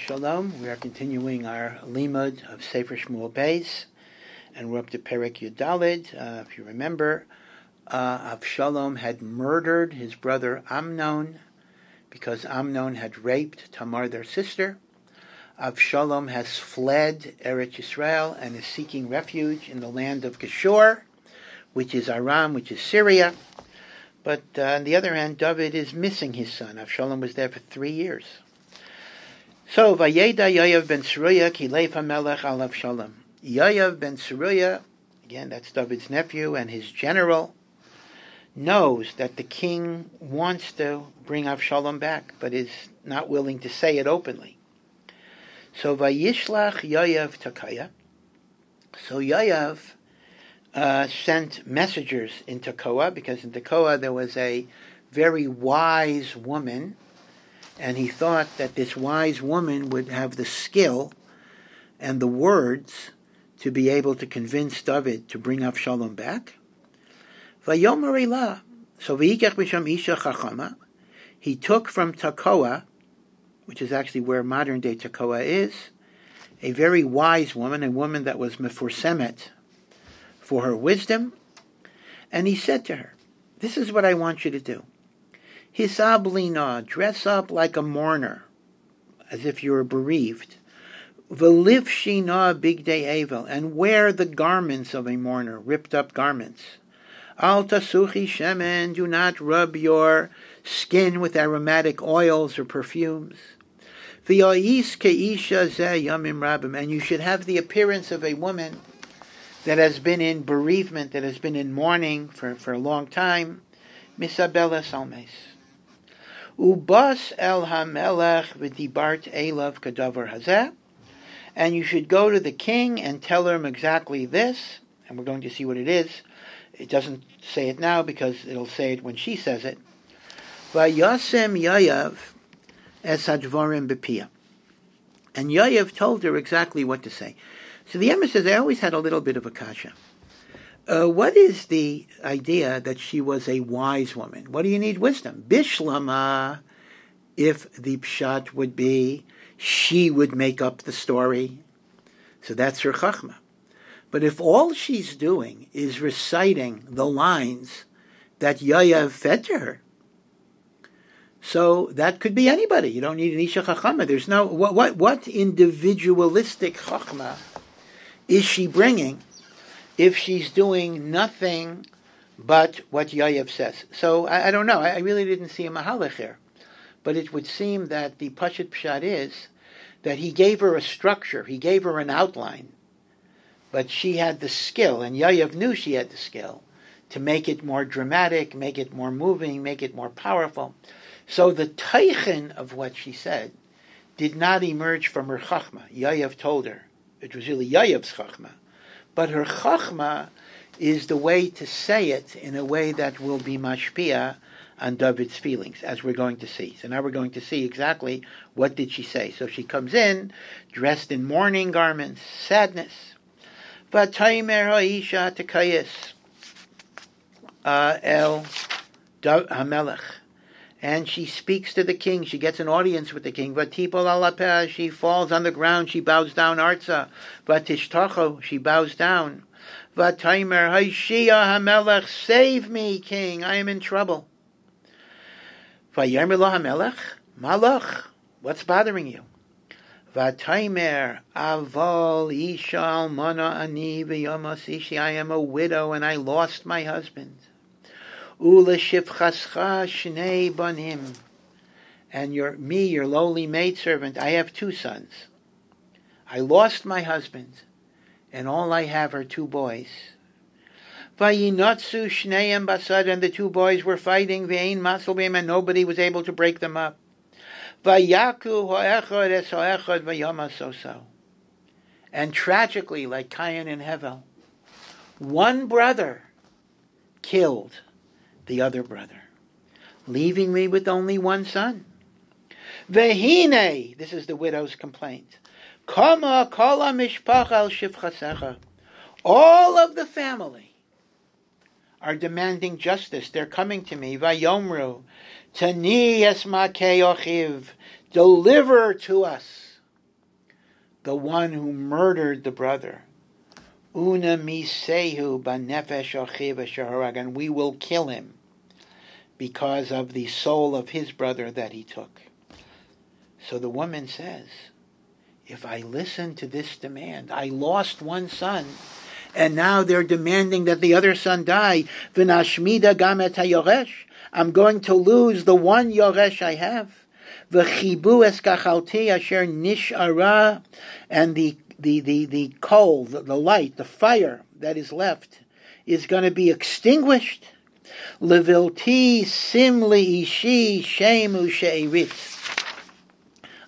Shalom. We are continuing our limud of Sefer Shmuel Beis, and we're up to Perek Yud Daled. If you remember, Avshalom had murdered his brother Amnon because Amnon had raped Tamar, their sister. Avshalom has fled Eretz Yisrael and is seeking refuge in the land of Geshur, which is Aram, which is Syria. But on the other hand, David is missing his son. Avshalom was there for 3 years. So, Vayeda Yoav ben Tzeruya ki leif hamelech al Avshalom. Yoav ben Tzeruya, again, that's David's nephew, and his general, knows that the king wants to bring Avshalom back, but is not willing to say it openly. So, Vayishlach Yoav Takaya. So, Yoav sent messengers in Tekoa, because in Tekoa there was a very wise woman, and he thought that this wise woman would have the skill and the words to be able to convince David to bring Avshalom back. Vayomer Elah. So v'yikach b'sham isha chachama. He took from Tekoa, which is actually where modern-day Tekoa is, a very wise woman, a woman that was mefursemet for her wisdom, and he said to her, "This is what I want you to do. Hisab lina, dress up like a mourner, as if you were bereaved. V'liv shina bigdei evel, and wear the garments of a mourner, ripped up garments. Al tasuchi shemen, do not rub your skin with aromatic oils or perfumes. V'yais keisha zeh yamim rabim, and you should have the appearance of a woman that has been in bereavement, that has been in mourning for a long time. Misabela salmes. Ubas el hamelech v'dibart elav kadavar hazeh, and you should go to the king and tell him exactly this, and we're going to see what it is. It doesn't say it now because it'll say it when she says it. Vayasem Yoav es hadvarim b'piyah, and Yoav told her exactly what to say. So the Emma says, I always had a little bit of a kasha. What is the idea that she was a wise woman? What do you need wisdom? Bishlama, if the pshat would be, she would make up the story. So that's her chachma. But if all she's doing is reciting the lines that Yoav fed to her, so that could be anybody. You don't need an isha chachama. There's no, what individualistic chachma is she bringing if she's doing nothing but what Yoav says? So I don't know. I really didn't see a mahalach here. But it would seem that the Pashut Pshat is that he gave her a structure, he gave her an outline, but she had the skill, and Yoav knew she had the skill, to make it more dramatic, make it more moving, make it more powerful. So the teichen of what she said did not emerge from her chachma. Yoav told her. It was really Yoav's chachma. But her chachma is the way to say it in a way that will be mashpia on David's feelings, as we're going to see. So now we're going to see exactly what did she say. So she comes in, dressed in mourning garments, sadness. Vataymer ha'isha tekayis el hamelech. And she speaks to the king. She gets an audience with the king. Vatipol alapeh, she falls on the ground. She bows down. Arza. Vatishtacho, she bows down. Vataimer haishia hamelech, save me, king. I am in trouble. Vayermelo hamelech, malach, what's bothering you? Vataimer aval isha almana ani v'yomas ishi, I am a widow and I lost my husband. Uleshivchascha shnei banim, and your lowly maidservant, I have 2 sons. I lost my husband, and all I have are 2 boys. Vayinotzu shneim basad, and the 2 boys were fighting, ve'ein masel b'im, and nobody was able to break them up. Vayaku ha'echad es ha'echad v'yamasoso. And tragically, like Cain and Hevel, one brother killed the other brother, leaving me with only 1 son. Vehine, this is the widow's complaint. Kama kala mishpach al shivchasecha. All of the family are demanding justice. They're coming to me. Vayomru, tani esmakei ochiv, deliver to us the one who murdered the brother. Una misehu banefesh achiv asher harag, and we will kill him because of the soul of his brother that he took. So the woman says, if I listen to this demand, I lost one son, and now they're demanding that the other son die. V'nashmida gam et hayoresh. I'm going to lose the one yoresh I have. V'chibu es kachalti asher nish'ara, and the coal, the light, the fire that is left is going to be extinguished. Levilti simli ishi shemu she'erit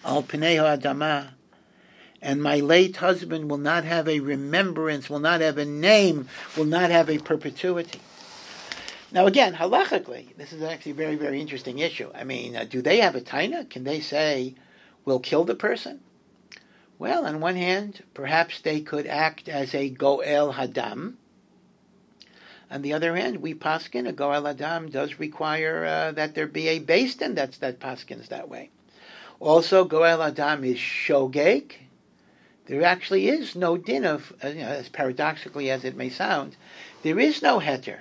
al pnei ha'adama, and my late husband will not have a remembrance, will not have a name, will not have a perpetuity. Now again, halachically, this is actually a very, very interesting issue. I mean, do they have a taina? Can they say, we'll kill the person? Well, on one hand, perhaps they could act as a goel hadam. On the other hand, we paskin, a goel hadam does require that there be a beis din that paskins that way. Also, goel hadam is shogeg. There actually is no din of, as paradoxically as it may sound, there is no heter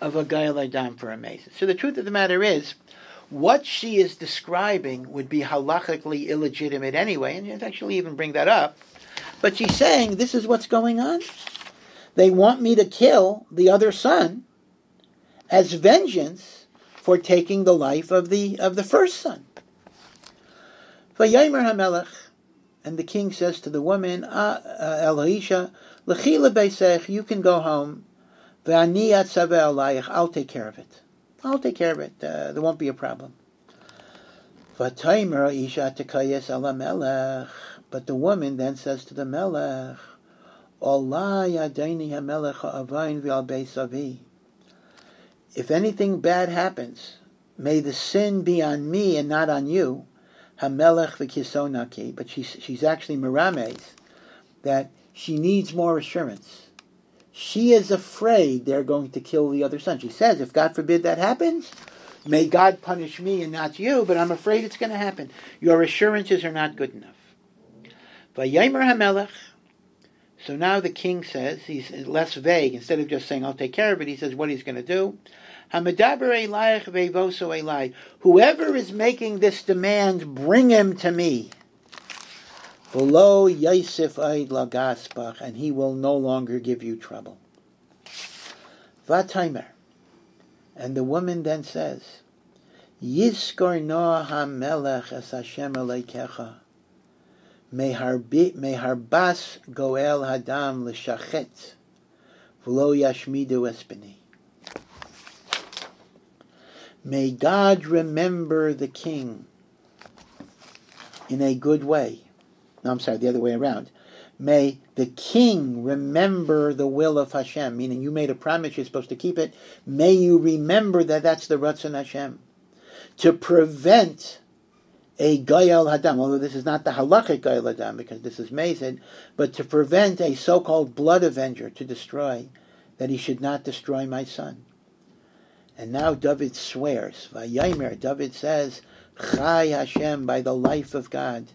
of a goel hadam for a mason. So the truth of the matter is, what she is describing would be halachically illegitimate anyway, and in fact she'll even bring that up. But she's saying, this is what's going on. They want me to kill the other son as vengeance for taking the life of the first son. Vayomer hamelech, and the king says to the woman, El Haisha, L'chi lebeisech, you can go home. Ve'ani atzaveh alayich, I'll take care of it. I'll take care of it. There won't be a problem. But the woman then says to the melech, if anything bad happens, may the sin be on me and not on you. But she's actually merames that she needs more assurance. She is afraid they're going to kill the other son. She says, if God forbid that happens, may God punish me and not you, but I'm afraid it's going to happen. Your assurances are not good enough. Vayomer hamelech. So now the king says, he's less vague. Instead of just saying, I'll take care of it, he says what he's going to do. Hamadaber elayich ve'voso elai. Whoever is making this demand, bring him to me. Below Yosef Eid Lagaspach, and he will no longer give you trouble. Vataimer, and the woman then says, Yiskor Noah HaMelech es Hashem Elokecha, meharbas goel hadam l'shachet, v'lo yashmidu espeni. May God remember the king in a good way. No, I'm sorry, the other way around. May the king remember the will of Hashem, meaning you made a promise, you're supposed to keep it. May you remember that that's the Ratzon Hashem. To prevent a Goyal Hadam, although this is not the halachic Goyal Hadam, because this is Mazid, but to prevent a so-called blood avenger to destroy, that he should not destroy my son. And now David swears, Vayomer, David says, Chai Hashem, by the life of God,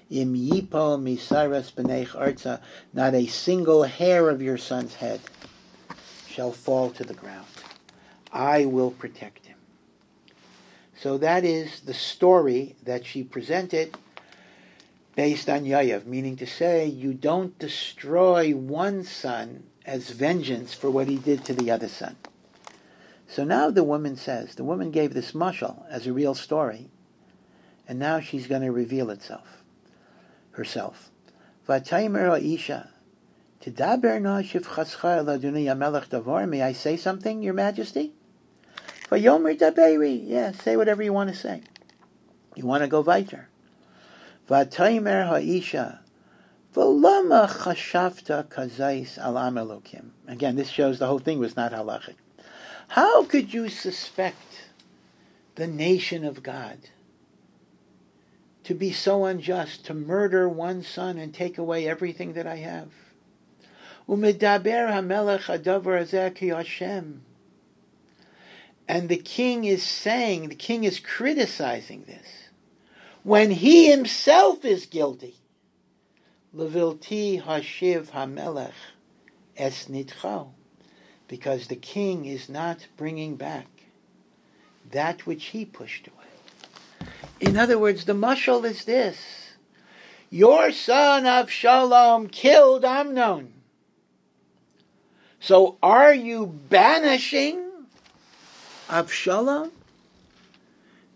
Im yipo misaras b'neich arza, not a single hair of your son's head shall fall to the ground. I will protect him. So that is the story that she presented based on Yayav, meaning to say, you don't destroy one son as vengeance for what he did to the other son. So now the woman says, the woman gave this mashal as a real story, and now she's going to reveal herself. Vataimer ha'isha, Tidaber na shivchascha el Adonai HaMelech davar, may I say something, Your Majesty? Vayomer daberi, yeah, say whatever you want to say. You want to go weiter. Vataimer ha'isha, v'lama chashavta kazais al am Elokim. Again, this shows the whole thing was not halachic. How could you suspect the nation of God to be so unjust, to murder one son and take away everything that I have? Umedaber hamelech hadavar hazeh ki Hashem. And the king is criticizing this, when he himself is guilty Levilti hashiv hamelech es nitcho, because the king is not bringing back that which he pushed away. In other words, the mashal is this: your son Avshalom killed Amnon. So are you banishing Avshalom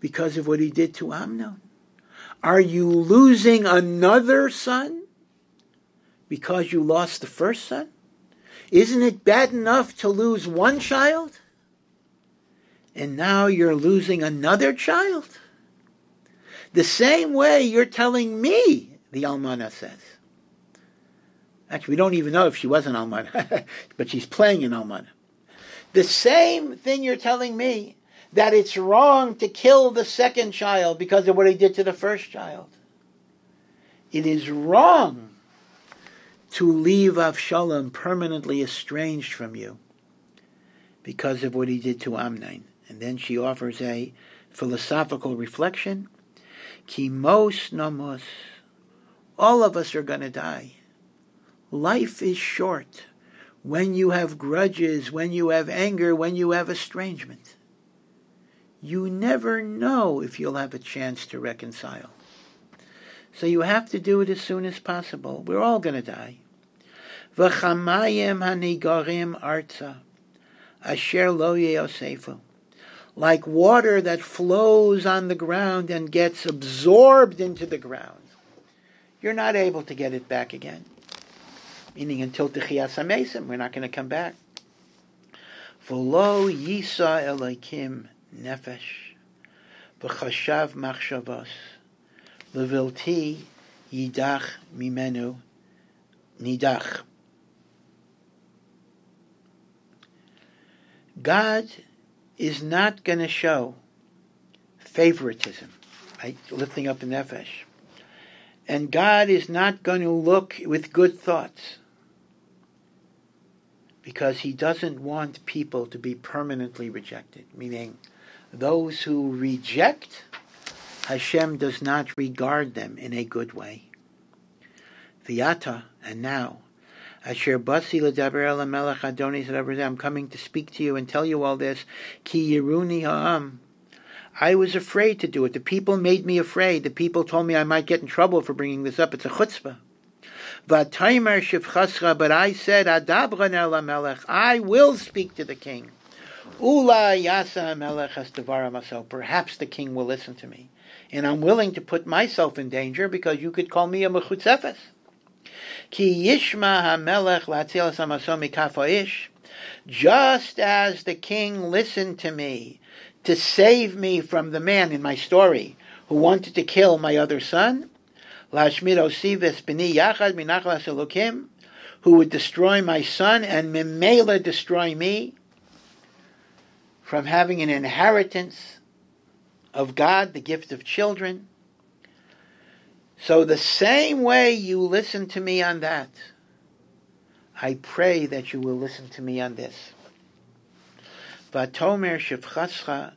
because of what he did to Amnon? Are you losing another son because you lost the first son? Isn't it bad enough to lose one child? And now you're losing another child? The same way you're telling me, the Almana says. Actually, we don't even know if she was an Almana, but she's playing an Almana. The same thing you're telling me, that it's wrong to kill the second child because of what he did to the first child. It is wrong to leave Avshalom permanently estranged from you because of what he did to Amnon. And then she offers a philosophical reflection. Ki mos namos. All of us are going to die. Life is short. When you have grudges, when you have anger, when you have estrangement, you never know if you'll have a chance to reconcile. So you have to do it as soon as possible. We're all going to die. V'chamayim hanigarim arza, asher lo yeosefu. Like water that flows on the ground and gets absorbed into the ground. You're not able to get it back again. Meaning until Techiyas HaMesim, we're not going to come back. V'lo yisa Elokim nefesh, v'chashav machshavos, levilti yidach mimenu nidach. God is not going to show favoritism, right? Lifting up the nefesh. And God is not going to look with good thoughts, because he doesn't want people to be permanently rejected. Meaning, those who reject, Hashem does not regard them in a good way. V'yata, and now, Asher basi l'daber el hamelech Adoni zedavrazeh, I'm coming to speak to you and tell you all this. Ki yiruni ha'am. I was afraid to do it. The people made me afraid. The people told me I might get in trouble for bringing this up. It's a chutzpah. V'ataymer shivchascha, but I said, Adabran el hamelech, I will speak to the king. Ula yasa hamelech hasdavar maso, perhaps the king will listen to me. And I'm willing to put myself in danger because you could call me a mechutzefes. Ki yishma hamelech latzilas hamaso mikaf ha'ish, just as the king listened to me to save me from the man in my story who wanted to kill my other son, lashmid osives b'ni yachad minachlas elokim, who would destroy my son and memela destroy me from having an inheritance of God, the gift of children. So the same way you listen to me on that, I pray that you will listen to me on this. Vatomer shivchascha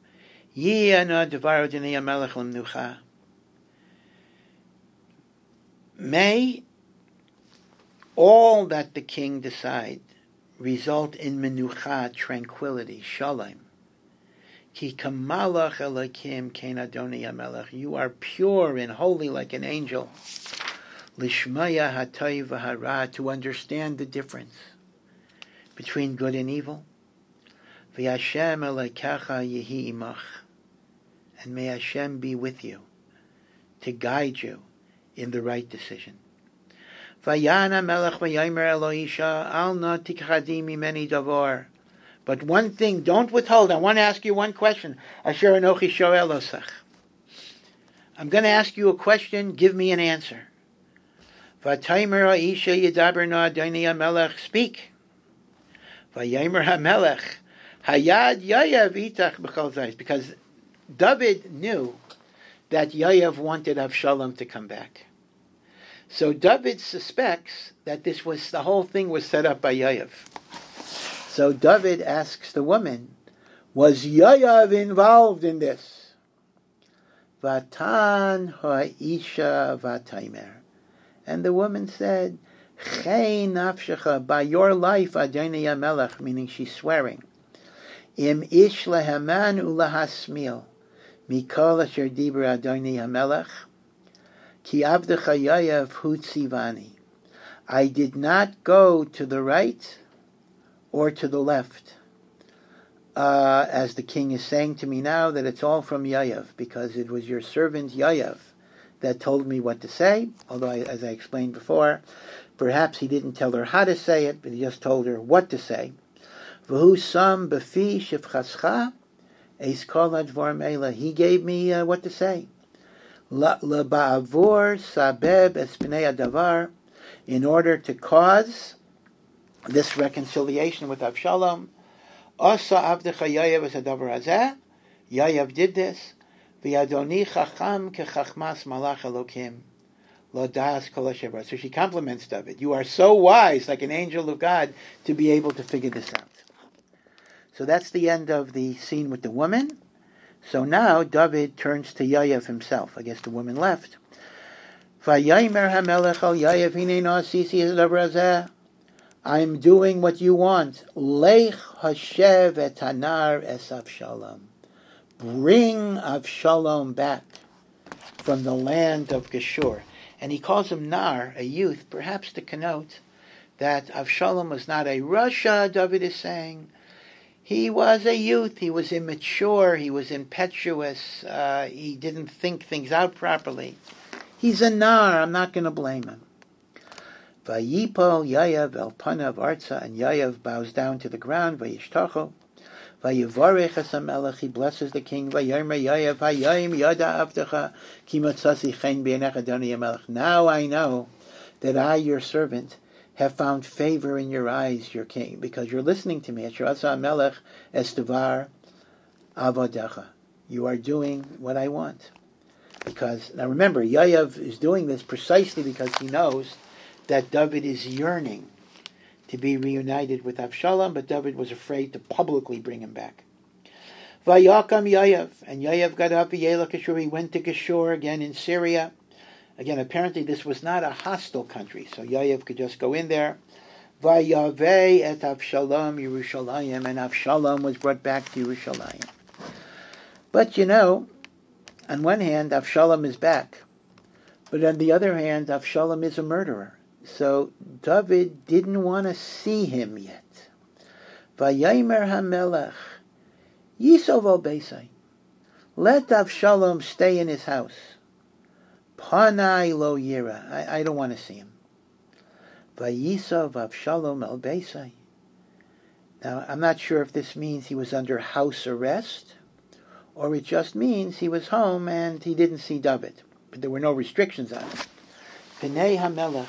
yi'ana devar odinei hamelech l'mnucha. May all that the king decide result in menucha, tranquility, shalom. Ki kamalach Elokim kein Adonai hamelech. You are pure and holy like an angel. Lishmaya hatayv v'hara, to understand the difference between good and evil. V'Hashem Elokecha yehi imach, and may Hashem be with you to guide you in the right decision. Vayana melech v'yamer Eloisha al na tikhadi mimeni davar. But one thing, don't withhold. I want to ask you one question. Asher anochi shoel osach. I'm going to ask you a question. Give me an answer. V'taymer ha'isha yedaber na Adonai hamelech. Speak. V'yamer hamelech hayad Yayav itach b'chol zayis. Because David knew that Yayav wanted Avshalom to come back. So David suspects that the whole thing was set up by Yayav. So David asks the woman, was Yayav involved in this? Vatan ha'isha vataymer. And the woman said, Chei nafshecha, by your life, Adonai HaMelech, meaning she's swearing. Im ish leheman ulahasmil, mikol asher dibur Adonai HaMelech, ki avdecha Yayav hu tzivani. I did not go to the right or to the left. As the king is saying to me now, that it's all from Yayav, because it was your servant Yayav that told me what to say, although, as I explained before, perhaps he didn't tell her how to say it, but he just told her what to say. V'hu sam b'fi shivchascha eis kol hadvar meila. He gave me what to say. L'ba'avor sabeb es pnei hadavar, in order to cause this reconciliation with Avshalom. Asa avdecha Yayav es hadavar hazeh. Yayav did this. V'yadoni chacham kechachmas malach Elokim. Lo das kol asher bara. So she compliments David. You are so wise, like an angel of God, to be able to figure this out. So that's the end of the scene with the woman. So now David turns to Yayav himself. I guess the woman left. Vayomer hamelech al Yayav hinei na'asisi hadavar hazeh. I'm doing what you want. Lech hashev et hanar es Avshalom. Bring Avshalom back from the land of Geshur. And he calls him Nar, a youth, perhaps to connote that Avshalom was not a Rasha, David is saying. He was a youth, he was immature, he was impetuous, he didn't think things out properly. He's a Nar, I'm not going to blame him. Vayipol Yayav el panav arza, and Yayav bows down to the ground, vayishtacho. Vayivarech es hamelech, he blesses the king. Vayomer Yayav hayayim yada avdecha ki matzasi chen b'einech Adonai HaMelech. Now I know that I, your servant, have found favor in your eyes, your king, because you're listening to me. Asher asa hamelech es devar avodecha. You are doing what I want. Because, now remember, Yayav is doing this precisely because he knows that David is yearning to be reunited with Avshalom, but David was afraid to publicly bring him back. Vayakam Yayav, and Yayav got up, he went to Geshur, again in Syria. Again, apparently this was not a hostile country, so Yayav could just go in there. Vayavei et Avshalom Yerushalayim, and Avshalom was brought back to Yerushalayim. But on one hand, Avshalom is back, but on the other hand, Avshalom is a murderer. So David didn't want to see him yet. Vayomer hamelech yisov al beisai. Let Avshalom stay in his house. Panai lo yira. I don't want to see him. Vayisov Avshalom al beisai. Now, I'm not sure if this means he was under house arrest, or it just means he was home and he didn't see David. But there were no restrictions on it. Pnei hamelech.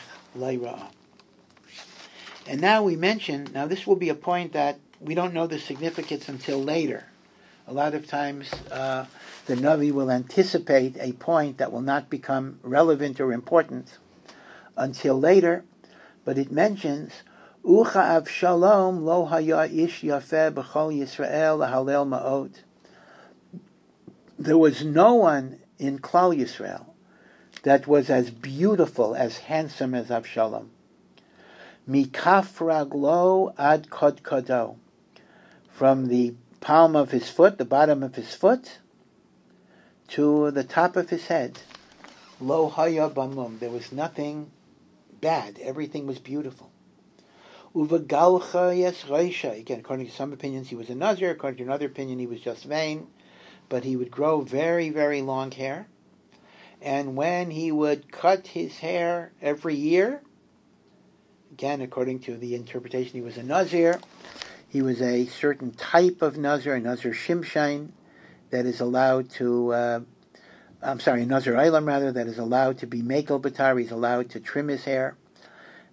And now we mention, this will be a point that we don't know the significance until later. A lot of times the Navi will anticipate a point that will not become relevant or important until later, but it mentions, Ucha Avshalom lo haya ish yafeh b'chol Yisrael lahalel ma'od. There was no one in Klal Yisrael that was as beautiful, as handsome as Avshalom. Mikaf raglo ad kodkodo. From the palm of his foot, the bottom of his foot, to the top of his head. Lo haya bamum. There was nothing bad. Everything was beautiful. Uvagalcha yes reisha. Again, according to some opinions, he was a Nazir. According to another opinion, he was just vain. But he would grow very, very long hair. And when he would cut his hair every year, again, according to the interpretation, he was a Nazir. He was a certain type of Nazir, a Nazir Shimshain, that is allowed to, a Nazir Eilam rather, that is allowed to be Mekel Batar. He's allowed to trim his hair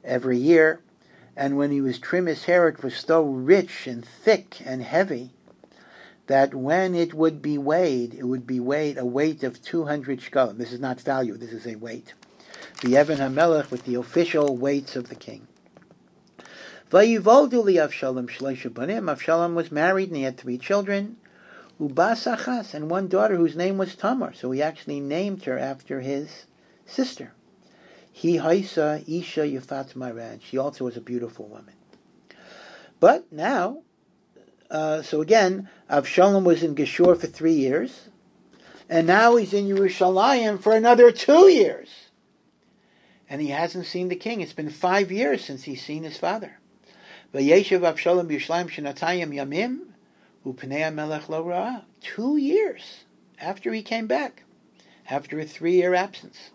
every year. And when he was trim his hair, it was so rich and thick and heavy that when it would be weighed, a weight of 200 shkalim. This is not value, this is a weight. The Evan HaMelech with the official weights of the king. Vayivoldu li Avshalom shleisha banim. Avshalom was married and he had 3 children. Ubas achas, and one daughter whose name was Tamar. So he actually named her after his sister. He haisa isha yafat maran. She also was a beautiful woman. But now, so again, Avshalom was in Geshur for 3 years, and now he's in Yerushalayim for another 2 years. And he hasn't seen the king. It's been 5 years since he's seen his father. Vayeshev Avshalom Yerushalayim shenatayim yamim u'pnei hamelech lo ra'ah. 2 years after he came back, after a 3-year absence.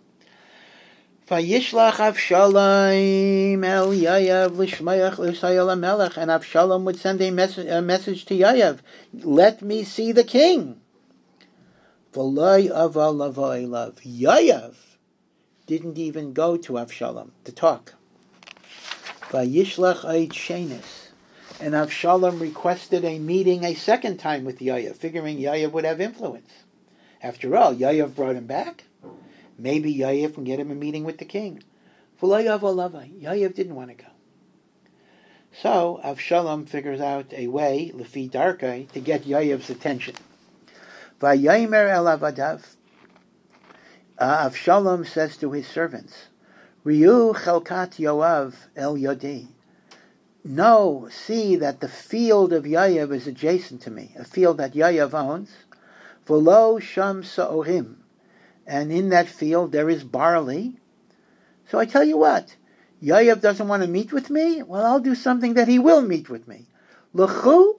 Vayishlach Avshalom el Yayav l'shmayach l'sayel hamelech, and Avshalom would send a message to Yayav, let me see the king. V'loi ava lavoi lav. Yayav didn't even go to Avshalom to talk. Vayishlach ait shenis, and Avshalom requested a meeting a second time with Yayav, figuring Yayav would have influence. After all, Yayav brought him back. Maybe Yayav can get him a meeting with the king. Yayav didn't want to go. So Avshalom figures out a way, lefi darkai, to get Yayav's attention. Vayayimer el avadav. Avshalom says to his servants, Riu chelkat Yoav el yodi. No, see that the field of Yayav is adjacent to me, a field that Yayav owns. V'lo sham sa'orim. And in that field there is barley. So I tell you what, Yayav doesn't want to meet with me? Well, I'll do something that he will meet with me. L'chu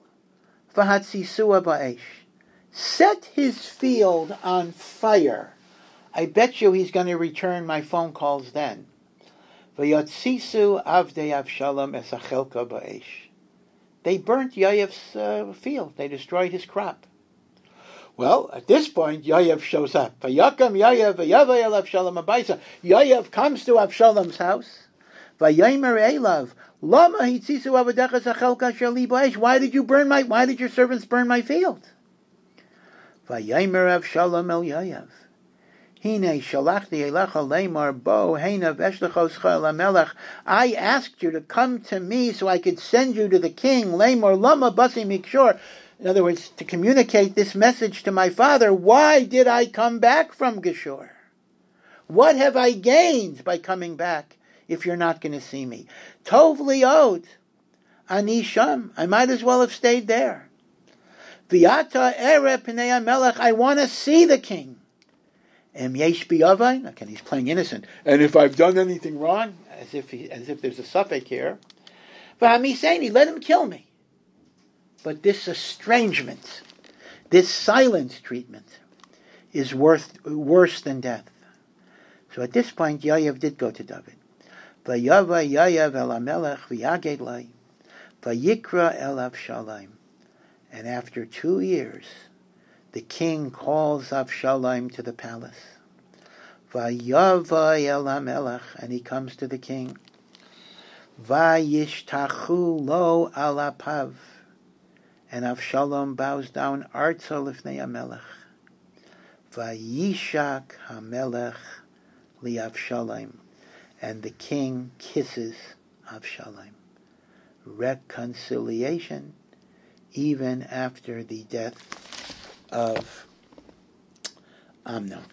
v'hatzisua ba'esh. Set his field on fire. I bet you he's going to return my phone calls then. V'yatzisu avdei Avshalom esachelka ba'esh. They burnt Yayav's field. They destroyed his crop. Well, at this point, Yayav shows up. Vayakam Yayav v'yavay el Avshalom abaysa. Yayav comes to Avshalom's house. Vayayimer elav, lama hitzisu avadecha zachelka sheli ba'esh. Why did your servants burn my field? Vayayimer Avshalom el Yayav, hine shalachti elecha leimar bo heina v'eshlechos chol hamelech. I asked you to come to me so I could send you to the king. Leimar lama basi mikshor. In other words, to communicate this message to my father. Why did I come back from Geshur? What have I gained by coming back if you're not going to see me? Tov li'od, ani sham. I might as well have stayed there. V'yata ere pnei hamelech. I want to see the king. Em yesh biyavai. Okay, he's playing innocent. And if I've done anything wrong, as if there's a suffix here, v'hamiseni, let him kill me. But this estrangement, this silent treatment, is worse than death. So at this point, Yayav did go to David. Vayava Yayav el Hamelech v'yaged lai, vayikra el Avshalom. And after 2 years, the king calls Avshalom to the palace. Vayava el Hamelech, and he comes to the king. Vayishtachu lo alapav. And Avshalom bows down artza lifnei hamelech. Vayishak hamelech li Avshalom. And the king kisses Avshalom. Reconciliation even after the death of Amnon.